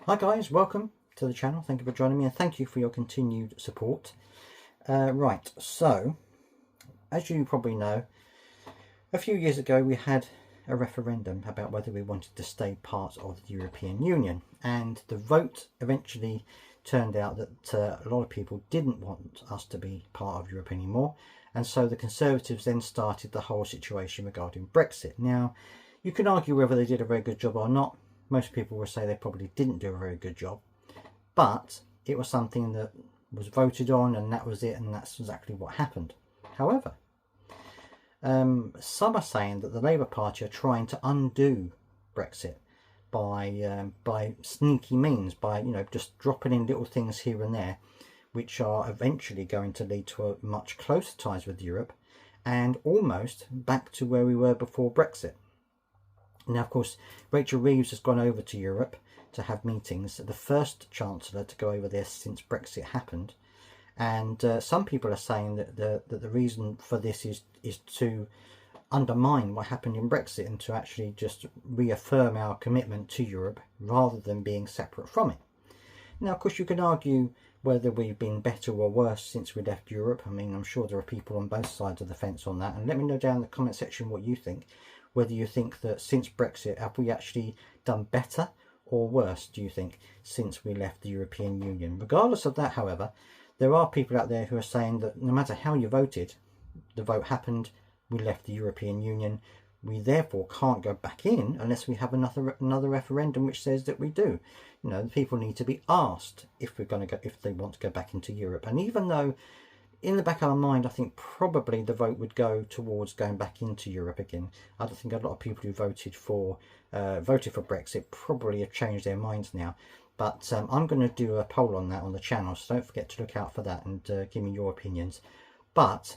Hi guys, welcome to the channel. Thank you for joining me and thank you for your continued support. Right, so as you probably know, a few years ago we had a referendum about whether we wanted to stay part of the European Union, and the vote eventually turned out that a lot of people didn't want us to be part of Europe anymore, and so the Conservatives then started the whole situation regarding Brexit. Now, you can argue whether they did a very good job or not. Most people will say they probably didn't do a very good job, but it was something that was voted on and that was it, and that's exactly what happened. However, some are saying that the Labour Party are trying to undo Brexit by sneaky means, by just dropping in little things here and there, which are eventually going to lead to a much closer ties with Europe and almost back to where we were before Brexit. Now, of course, Rachel Reeves has gone over to Europe to have meetings, the first Chancellor to go over there since Brexit happened. And some people are saying that the reason for this is to undermine what happened in Brexit and to actually just reaffirm our commitment to Europe rather than being separate from it. Now, of course, you can argue whether we've been better or worse since we left Europe. I mean, I'm sure there are people on both sides of the fence on that. And let me know down in the comment section what you think. Whether you think that since Brexit, have we actually done better or worse, do you think, since we left the European Union? Regardless of that, however, there are people out there who are saying that no matter how you voted, the vote happened, we left the European Union, we therefore can't go back in unless we have another referendum which says that we do. The people need to be asked if they want to go back into Europe. And even though in the back of our mind, I think probably the vote would go towards going back into Europe again. I don't think a lot of people who voted for Brexit probably have changed their minds now. But I'm going to do a poll on that on the channel, so don't forget to look out for that and give me your opinions. But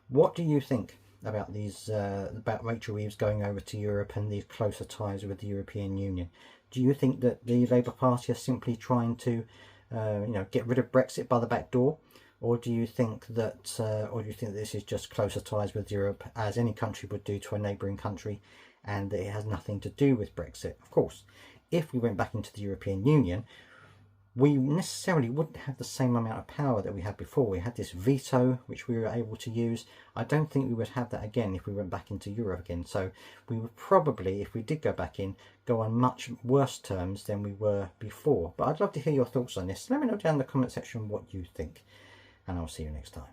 what do you think about about Rachel Reeves going over to Europe and these closer ties with the European Union? Do you think that the Labour Party are simply trying to get rid of Brexit by the back door? Or do you think that this is just closer ties with Europe, as any country would do to a neighbouring country, and that it has nothing to do with Brexit? Of course, if we went back into the European Union, we necessarily wouldn't have the same amount of power that we had before. We had this veto, which we were able to use. I don't think we would have that again if we went back into Europe again. So we would probably, if we did go back in, go on much worse terms than we were before. But I'd love to hear your thoughts on this. Let me know down in the comment section what you think, and I'll see you next time.